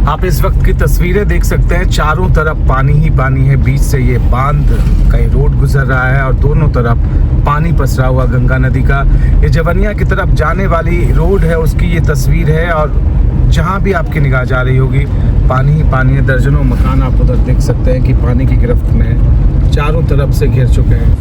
आप इस वक्त की तस्वीरें देख सकते हैं, चारों तरफ पानी ही पानी है। बीच से ये बांध कहीं रोड गुजर रहा है और दोनों तरफ पानी पसरा हुआ गंगा नदी का। ये जवनिया की तरफ जाने वाली रोड है, उसकी ये तस्वीर है। और जहाँ भी आपकी निगाह जा रही होगी पानी ही पानी है। दर्जनों मकान आप उधर देख सकते हैं कि पानी की गिरफ्त में है, चारों तरफ से घिर चुके हैं।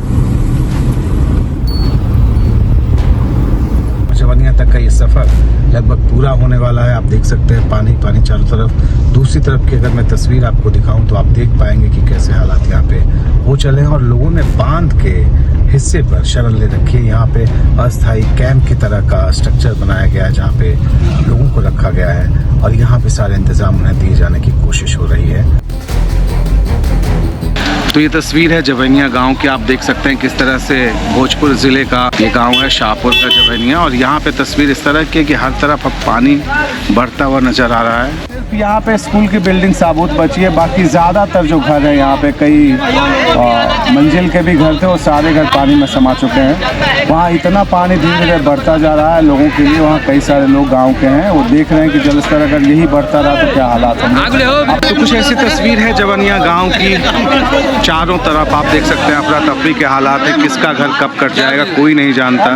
जवनिया तक का ये सफ़र लगभग पूरा होने वाला है। आप देख सकते हैं पानी पानी चारों तरफ। दूसरी तरफ की अगर मैं तस्वीर आपको दिखाऊं तो आप देख पाएंगे कि कैसे हालात यहाँ पे हो चले हैं। और लोगों ने बांध के हिस्से पर शरण ले रखी है। यहाँ पे अस्थायी कैंप की तरह का स्ट्रक्चर बनाया गया है जहाँ पे लोगों को रखा गया है और यहाँ पे सारे इंतजाम उन्हें दिए जाने की कोशिश हो रही है। तो ये तस्वीर है जवनिया गांव की। आप देख सकते हैं किस तरह से भोजपुर ज़िले का ये गांव है, शाहपुर का जवनिया। और यहाँ पे तस्वीर इस तरह की है कि हर तरफ अब पानी बढ़ता हुआ नज़र आ रहा है। सिर्फ यहाँ पे स्कूल की बिल्डिंग साबुत बची है, बाकी ज़्यादातर जो घर है यहाँ पे कई मंजिल के भी घर थे, वो सारे घर पानी में समा चुके हैं। वहाँ इतना पानी धीरे धीरे बढ़ता जा रहा है लोगों के लिए। वहाँ कई सारे लोग गाँव के हैं, वो देख रहे हैं कि जलस्तर अगर यही बढ़ता रहा तो क्या हालात होंगे। अब तो कुछ ऐसी तस्वीर है जवनिया गाँव की। चारों तरफ आप देख सकते हैं अफरा तफरी के हालात है। किसका घर कब कट जाएगा कोई नहीं जानता।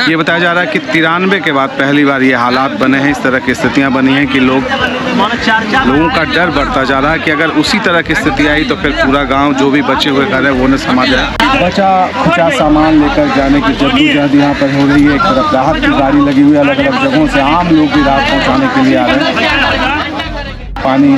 ये बताया जा रहा है कि 93 के बाद पहली बार ये हालात बने हैं, इस तरह की स्थितियां बनी हैं कि लोगों का डर बढ़ता जा रहा है कि अगर उसी तरह की स्थिति आई तो फिर पूरा गांव जो भी बचे हुए घर है वो न समा जाए। बचा खुचा सामान लेकर जाने की जद्दोजहद यहाँ पर हो रही है। एक तरफ राहत की गाड़ी लगी हुई है, अलग अलग जगहों से आम लोग भी राहत पहुँचाने के लिए आ रहे हैं। पानी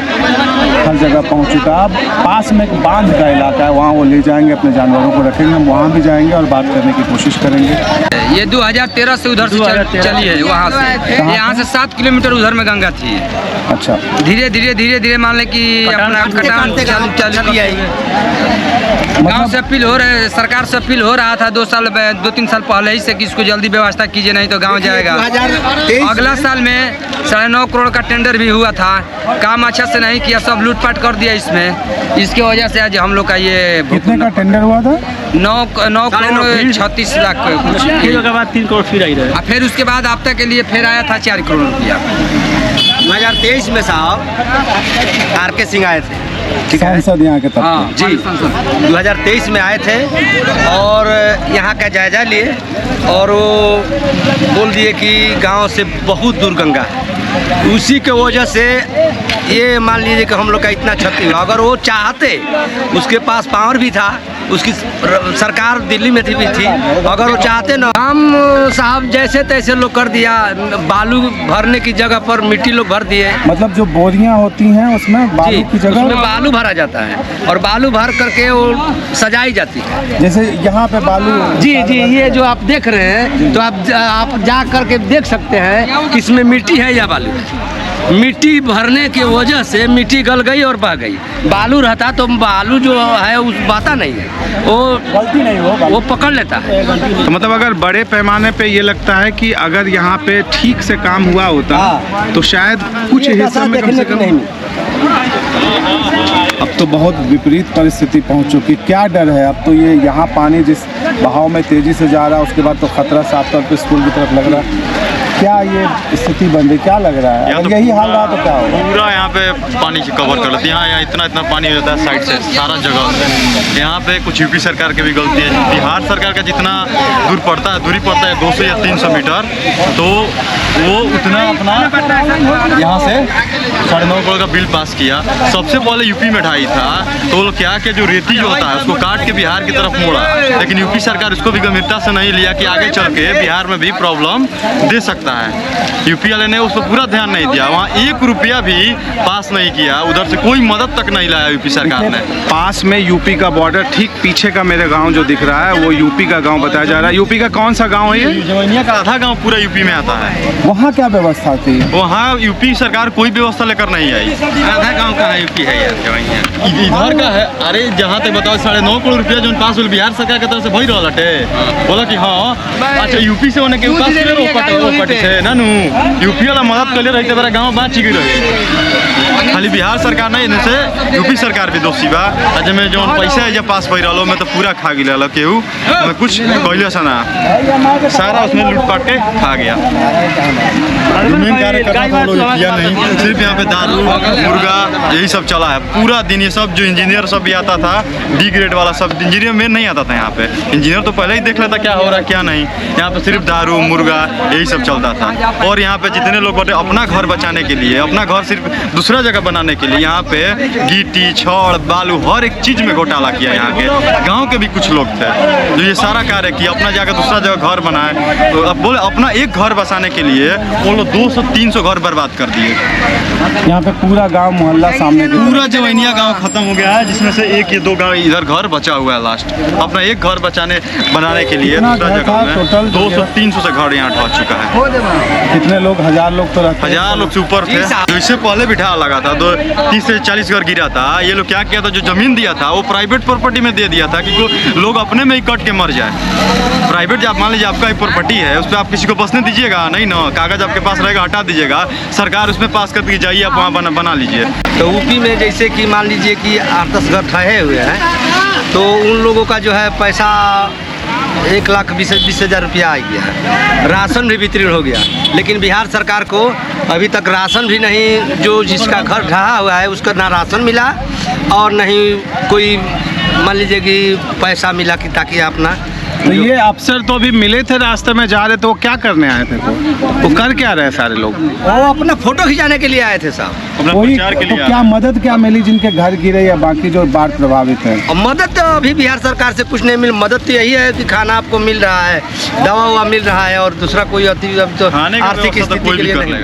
हर जगह पहुंच चुका है। अब पास में एक बांध का इलाका है, वहाँ वो ले जाएंगे, अपने जानवरों को रखेंगे। हम वहाँ भी जाएंगे और बात करने की कोशिश करेंगे। ये 2013 से उधर से चली है, वहाँ से यहाँ से 7 किलोमीटर उधर में गंगा थी। अच्छा, धीरे धीरे मान लें कि अपना कटान चालू गाँव से अपील हो रहे, सरकार से अपील हो रहा था 2-3 साल पहले ही से कि इसको जल्दी व्यवस्था कीजिए, नहीं तो गाँव जाएगा। अगला साल में 9.5 करोड़ का टेंडर भी हुआ था, काम अच्छा से नहीं किया, सब लूटपाट कर दिया इसमें। इसके वजह से आज हम लोग का ये कितने का टेंडर हुआ था? 9 करोड़ 36 लाख कुछ। फिर उसके बाद 3 करोड़ फिर आई रहे। फिर उसके बाद आपदा के लिए फिर आया था 4 करोड़ रुपया। 2023 में साहब आर के सिंह आए थे, सांसद यहाँ के हाँ जी, 2023 में आए थे और यहाँ का जायजा लिए और वो बोल दिए कि गांव से बहुत दूर गंगा है। उसी के वजह से ये मान लीजिए कि हम लोग का इतना क्षति हुआ। अगर वो चाहते, उसके पास पावर भी था, उसकी सरकार दिल्ली में भी थी, अगर वो चाहते ना, हम साहब जैसे तैसे लोग कर दिया। बालू भरने की जगह पर मिट्टी लोग भर दिए। मतलब जो बोरियां होती हैं उसमें बालू की जगह उसमें बालू भरा जाता है और बालू भर करके वो सजाई जाती है। जैसे यहाँ पे बालू जी, ये जो आप देख रहे हैं तो आप जा करके देख सकते हैं कि इसमें मिट्टी है या बालू। मिट्टी भरने की वजह से मिट्टी गल गई और बह गई। बालू रहता तो बालू जो है उस बाता नहीं है, वो गलती नहीं हो, वो पकड़ लेता है। तो मतलब अगर बड़े पैमाने पे ये लगता है कि अगर यहाँ पे ठीक से काम हुआ होता तो शायद कुछ हिस्से में कम से कम। अब तो बहुत विपरीत परिस्थिति पहुँच चुकी। क्या डर है अब तो? ये यहाँ पानी जिस बहाव में तेजी से जा रहा है उसके बाद तो खतरा साफ तौर पे स्कूल की तरफ लग रहा है। क्या ये स्थिति बन रही, क्या लग रहा है? अगर यही हाल रहा तो क्या होगा? पूरा यहाँ पे पानी से कवर कर लेते हैं। यहाँ इतना पानी हो जाता है साइड से सारा जगह। यहाँ पे कुछ यूपी सरकार की भी गलती है। बिहार सरकार का जितना दूरी पड़ता है 200 या 300 मीटर, तो वो उतना अपना यहाँ से 9.5 करोड़ का बिल पास किया। सबसे पहले यूपी में ढाई था, तो वो क्या कि जो रेती जो होता है उसको काट के बिहार की तरफ मोड़ा, लेकिन यूपी सरकार उसको भी गंभीरता से नहीं लिया कि आगे चल के बिहार में भी प्रॉब्लम दे सकता है। यूपी वाले ने उस पर पूरा ध्यान नहीं दिया। वहाँ 1 रुपया भी पास नहीं किया, उधर से कोई मदद तक नहीं लाया यूपी सरकार ने। पास में यूपी का बॉर्डर, ठीक पीछे का मेरे गांव जो दिख रहा है वो यूपी का गांव बताया जा रहा है। यूपी का कौन सा गांव है ये? जवनिया का आधा गांव पूरा यूपी में आता है। वहाँ क्या व्यवस्था थी? वहाँ यूपी सरकार कोई व्यवस्था लेकर नहीं आई। आधा गाँव का है यूपी है यार जवनिया। इधर का है। अरे जहाँ तक बताओ 9.5 करोड़ रुपया जो पास बिहार सरकार की तरफ से भई रहा बोला कि हाँ अच्छा यूपी से होने के पास से ना यूपी वाला मदद कर ले रही मेरा गाँव बाँच गई रही। खाली बिहार सरकार नहीं इनसे यूपी सरकार भी दोषी बा। आज में जो पैसा है जब पास पड़ रहा मैं तो पूरा खा गया केहू कुछ कहले से ना सारा उसमें लूटपाट के खा गया। मेन कार्यकर्ता किया नहीं, सिर्फ यहाँ पे दारू मुर्गा यही सब चला है पूरा दिन। ये सब जो इंजीनियर सब भी आता था डी ग्रेड वाला सब इंजीनियर मेन नहीं आता था यहाँ पे। इंजीनियर तो पहले ही देख लेता क्या हो रहा है क्या नहीं। यहाँ पे सिर्फ दारू मुर्गा यही सब चलता था। और यहाँ पे जितने लोग बैठे अपना घर बचाने के लिए, अपना घर सिर्फ दूसरा जगह बनाने के लिए यहाँ पे गिट्टी छड़ बालू हर एक चीज में घोटाला किया। यहाँ के गाँव के भी कुछ लोग थे जो ये सारा कार्य किया, अपना जाकर दूसरा जगह घर बनाए। तो अब बोले अपना एक घर बसाने के लिए वो लोग 200-300 घर बर्बाद कर दिए। यहाँ पे पूरा गांव मोहल्ला सामने पूरा जवैनिया गांव खत्म हो गया है, जिसमें से 1 या 2 गांव इधर घर बचा हुआ है। लास्ट अपना एक घर बनाने के लिए दूसरा जगह में 200-300 से घर यहाँ ढह चुका है। कितने लोग, 1000 लोग तो रहते, 1000 लोग से ऊपर थे। इससे पहले बिठा लगा था 30 से 40 घर गिरा था। ये लोग क्या किया था, जो जमीन दिया था वो प्राइवेट प्रॉपर्टी में दे दिया था कि लोग अपने में ही कट के मर जाए। प्राइवेट जब मान लीजिए आपका एक प्रॉपर्टी है उस पर आप किसी को बसने दीजिएगा नहीं ना, कागज आपके पास रहेगा हटा दीजिएगा, सरकार उसमें पास कर दी जाइए आप वहाँ बना लीजिए। तो यूपी में जैसे कि मान लीजिए कि 8-10 घर ठहे हुए हैं तो उन लोगों का जो है पैसा 1,20,000 रुपया आ गया है। राशन भी वितरण हो गया, लेकिन बिहार सरकार को अभी तक राशन भी नहीं, जो जिसका घर ढहा हुआ है उसका ना राशन मिला और नहीं कोई मान लीजिए कि पैसा मिला कि ताकि अपना। तो ये अफसर तो अभी मिले थे रास्ते में जा रहे थे, वो क्या करने आए थे? वो कर क्या रहे सारे लोग? वो अपना फोटो खिंचाने के लिए आए थे साहब। कोई तो क्या मदद क्या मिली जिनके घर गिरे या बाकी जो बाढ़ प्रभावित है? मदद तो अभी बिहार सरकार से कुछ नहीं मिल। मदद तो यही है कि खाना आपको मिल रहा है, दवा मिल रहा है और दूसरा कोई तो आर्थिक स्थिति के लिए नहीं।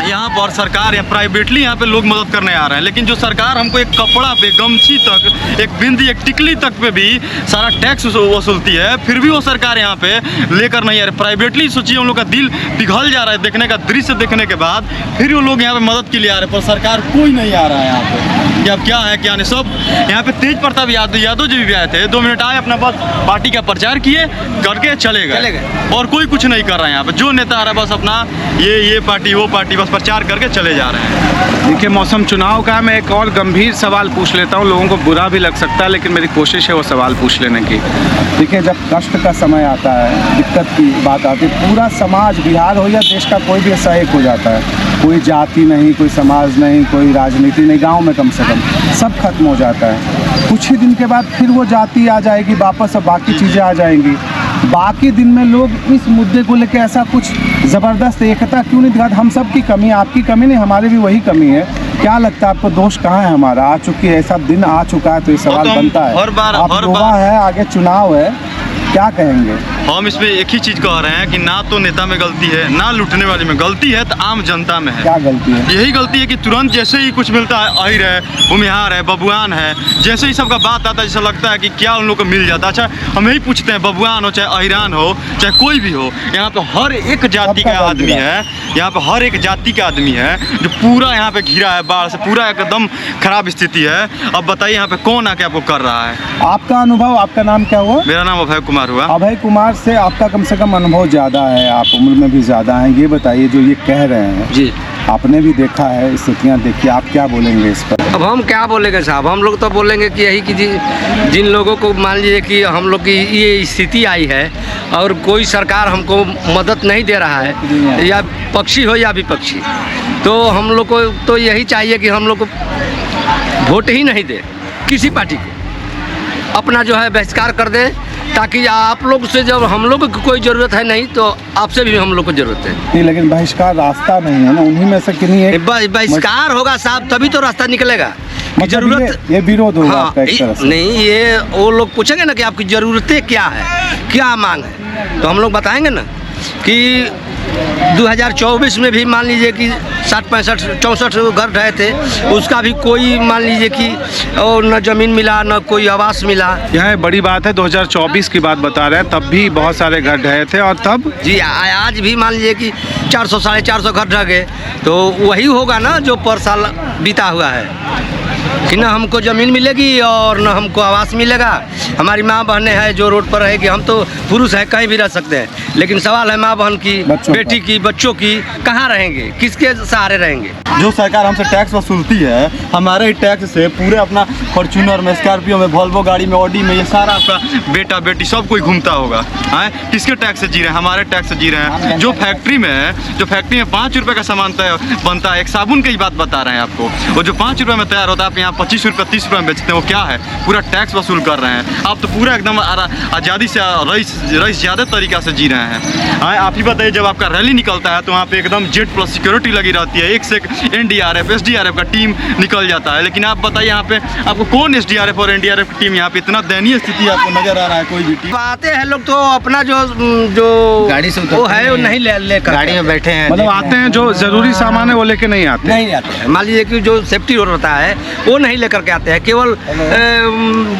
यहाँ पर सरकार या प्राइवेटली यहाँ पे लोग मदद करने आ रहे हैं, लेकिन जो सरकार हमको एक कपड़ा पे गमछी तक एक बिंदी एक टिकली तक पे भी सारा टैक्स वसूलती है, फिर भी वो सरकार यहाँ पे लेकर नहीं आ रही। प्राइवेटली सोचिए उन लोग का दिल पिघल जा रहा है देखने का दृश्य देखने के बाद, फिर वो लोग यहाँ पे मदद के लिए आ रहे हैं, पर सरकार कोई नहीं आ रहा है यहाँ पे कि अब क्या है क्या नहीं। सब यहाँ पे तेज प्रताप यादव जी भी आए थे, 2 मिनट आए अपना बस पार्टी का प्रचार किए करके चले गए और कोई कुछ नहीं कर रहा है यहाँ पे। जो नेता आ रहा है बस अपना ये पार्टी वो पार्टी बस प्रचार करके चले जा रहे हैं। देखिए मौसम चुनाव का, मैं एक और गंभीर सवाल पूछ लेता हूँ, लोगों को बुरा भी लग सकता है लेकिन मेरी कोशिश है वो सवाल पूछ लेने की। देखिए जब कष्ट का समय आता है, दिक्कत की बात आती है, पूरा समाज बिहार हो या देश का कोई भी ऐसा एक हो जाता है। कोई जाति नहीं, कोई समाज नहीं, कोई राजनीति नहीं, गांव में कम से कम सब खत्म हो जाता है। कुछ ही दिन के बाद फिर वो जाति आ जाएगी वापस और बाकी चीज़ें आ जाएंगी। बाकी दिन में लोग इस मुद्दे को लेकर ऐसा कुछ ज़बरदस्त एकता क्यों नहीं दिखाते? हम सब की कमी, आपकी कमी नहीं, हमारी भी वही कमी है। क्या लगता है आपको, दोष कहाँ है हमारा? आ चुकी है, ऐसा दिन आ चुका है तो ये सवाल बनता है। आप युवा है, आगे चुनाव है, क्या कहेंगे? हम इसमें एक ही चीज कह रहे हैं कि ना तो नेता में गलती है ना लूटने वाले में गलती है, तो आम जनता में है। क्या गलती है? यही गलती है कि तुरंत जैसे ही कुछ मिलता है, अहिर है, भूमिहार है, बबुआन है, जैसे ही सबका बात आता है जैसा लगता है कि क्या उन लोग को मिल जाता है। अच्छा हम यही पूछते हैं, बबुआन हो चाहे अहिरान हो चाहे कोई भी हो, यहाँ पे हर एक जाति का आदमी है, यहाँ पे हर एक जाति का आदमी है जो पूरा यहाँ पे घिरा है बाढ़ से, पूरा एकदम खराब स्थिति है। अब बताइए यहाँ पे कौन आके आपको कर रहा है? आपका अनुभव, आपका नाम क्या हुआ? मेरा नाम अभय कुमार हुआ। अभय कुमार से आपका कम से कम अनुभव ज़्यादा है, आप उम्र में भी ज़्यादा हैं। ये बताइए जो ये कह रहे हैं जी, आपने भी देखा है, स्थितियाँ देखी, आप क्या बोलेंगे इस पर? अब हम क्या बोलेंगे साहब, हम लोग तो बोलेंगे कि यही कि जिन लोगों को मान लीजिए कि हम लोग की ये स्थिति आई है और कोई सरकार हमको मदद नहीं दे रहा है, या पक्षी हो या विपक्षी, तो हम लोग को तो यही चाहिए कि हम लोग को वोट ही नहीं दे किसी पार्टी को, अपना जो है बहिष्कार कर दें, ताकि आप लोग से जब हम लोग को कोई ज़रूरत है नहीं तो आपसे भी हम लोग को ज़रूरत है नहीं। लेकिन बहिष्कार रास्ता नहीं है ना, उन्हीं में से किन्हीं एक बहिष्कार होगा साहब, तभी तो रास्ता निकलेगा। जरूरत ये विरोध होगा आपका एक तरह से। नहीं, ये वो लोग पूछेंगे ना कि आपकी ज़रूरतें क्या है, क्या मांग है, तो हम लोग बताएंगे ना कि 2024 में भी मान लीजिए कि 60, 65, 64 घर ढहे थे, उसका भी कोई मान लीजिए कि और न ज़मीन मिला न कोई आवास मिला। यह बड़ी बात है, 2024 की बात बता रहे हैं, तब भी बहुत सारे घर ढहे थे और तब जी आज भी मान लीजिए कि 400, 450 घर ढह गए, तो वही होगा ना जो पर साल बीता हुआ है कि ना हमको ज़मीन मिलेगी और न हमको आवास मिलेगा। हमारी माँ बहनें हैं जो रोड पर रहेगी, हम तो पुरुष हैं कहीं भी रह सकते हैं, लेकिन सवाल है माँ बहन की, बच्चों बेटी की, बच्चों की, कहाँ रहेंगे, किसके सहारे रहेंगे। जो सरकार हमसे टैक्स वसूलती है, हमारे ही टैक्स से पूरे अपना फॉर्च्यूनर में, स्कॉर्पियो में, वॉल्वो गाड़ी में, ऑडी में, ये सारा आपका बेटा बेटी सब कोई घूमता होगा। किसके टैक्स से जी रहे हैं? हमारे टैक्स से जी रहे हैं। जो फैक्ट्री में 5 रुपए का सामान बनता है, एक साबुन की बात बता रहे हैं आपको, वो जो 5 रुपए में तैयार होता है आप यहाँ 25 रुपये 30 रुपये में बेचते हैं, वो क्या है? पूरा टैक्स वसूल कर रहे हैं। आप तो पूरा एकदम आज़ादी से रईस ज़्यादा तरीक़ा से जी रहे हैं। आप ही बताइए, जब आपका रैली निकलता है तो वहाँ पे एकदम जेड प्लस सिक्योरिटी लगी रहती है, एक से एक NDRF SDRF का टीम निकल जाता है। लेकिन आप बताइए यहाँ पे आपको कौन SDRF और NDRF की टीम, यहाँ पे इतना दयनीय स्थिति आपको नजर आ रहा है? कोई भी टीम आते हैं लोग तो अपना जो गाड़ी से वो है वो नहीं लेकर गाड़ी में बैठे हैं, मतलब आते हैं, जो जरूरी सामान है वो लेके नहीं आते। नहीं आते हैं। मान लीजिए कि जो सेफ्टी रोड होता है वो नहीं लेकर के आते हैं, केवल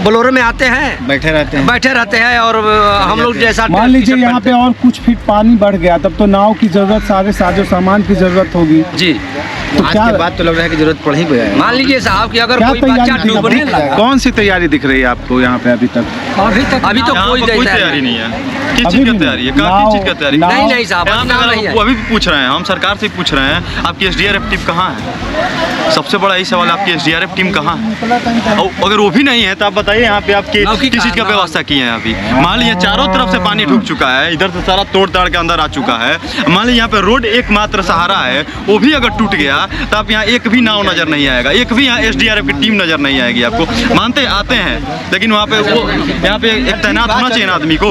बोलोरो में आते हैं, बैठे रहते हैं और हम लोग जैसा मान लीजिए यहाँ पे और कुछ फीट पानी बढ़ गया, तब तो नाव की जरूरत, सारे साजो सामान की जरूरत होगी। जी, तो आज क्या के बाद तो लग रहा है कि जरूरत पड़ ही गया है। मान लीजिए साहब कि अगर क्या कोई बच्चा तैयारी डूबने लगा, कौन सी तैयारी दिख रही है आपको यहाँ पे अभी तक? अभी तो यहाँ कोई पर कोई तैयारी तैयारी नहीं है। किस अभी चीज़ की भी तैयारी है? नाव- किस चीज़ की तैयारी? नाव- नहीं साहब, यहाँ पे नाम अगर नहीं है। वो अभी भी पूछ रहे हैं, हम सरकार से पूछ रहे हैं, आपकी SDRF टीम कहाँ है? सबसे बड़ा यही सवाल, आपकी SDRF टीम कहाँ है? और अगर वो भी नहीं है तो आप बताइए यहाँ पे आपकी किस चीज़ का व्यवस्था की है? अभी मान लीजिए चारों तरफ से पानी ढुक चुका है, इधर से सारा तोड़ ताड़ के अंदर आ चुका है। मान लीजिए यहाँ पे रोड एकमात्र सहारा है, वो भी अगर टूट गया तो आप यहाँ एक भी नाव नजर नहीं आएगा, एक भी यहाँ SDRF की टीम नजर नहीं आएगी आपको। मानते आते हैं, लेकिन वहाँ पे वो यहाँ पे एक तैनात होना चाहिए ना आदमी को।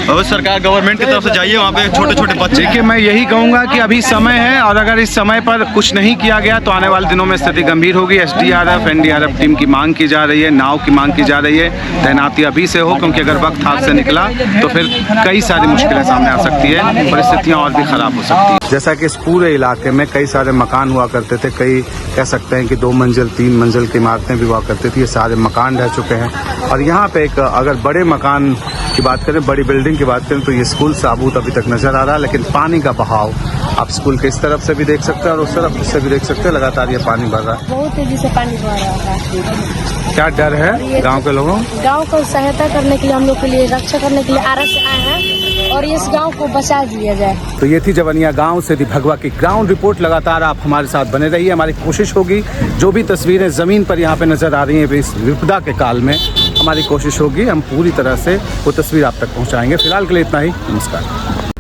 और सरकार गवर्नमेंट की तरफ से जाइए, वहाँ पे छोटे छोटे बच्चे। देखिए, मैं यही कहूँगा कि अभी समय है, और अगर इस समय पर कुछ नहीं किया गया तो आने वाले दिनों में स्थिति गंभीर होगी। SDRF NDRF टीम की मांग की जा रही है, नाव की मांग की जा रही है। तैनाती अभी से हो, क्योंकि अगर वक्त हाथ से निकला तो फिर कई सारी मुश्किलें सामने आ सकती है, परिस्थितियाँ और भी खराब हो सकती है। जैसा कि इस पूरे इलाके में कई सारे मकान हुआ करते थे, कई कह सकते हैं कि 2 मंजिल 3 मंजिल की इमारतें भी हुआ करती थी, ये सारे मकान ढह चुके हैं। और यहाँ पे एक अगर बड़े मकान की बात करें, बड़ी बिल्डिंग की बात करें, तो ये स्कूल साबूत अभी तक नजर आ रहा है। लेकिन पानी का बहाव आप स्कूल के इस तरफ से भी देख सकते हैं और उस तरफ से भी देख सकते हैं, लगातार ये पानी भर रहा है। बहुत तेजी से पानी बह रहा है। क्या डर है गांव के लोगों? गांव को सहायता करने के लिए, हम लोग के लिए रक्षा करने के लिए आरा से आए हैं, और इस गांव को बचा दिया जाए। तो ये थी जवनिया गांव से भगवा की ग्राउंड रिपोर्ट। लगातार आप हमारे साथ बने रहिए, हमारी कोशिश होगी जो भी तस्वीरें ज़मीन पर यहाँ पे नज़र आ रही हैं इस विपदा के काल में, हमारी कोशिश होगी हम पूरी तरह से वो तस्वीर आप तक पहुँचाएंगे। फिलहाल के लिए इतना ही, नमस्कार।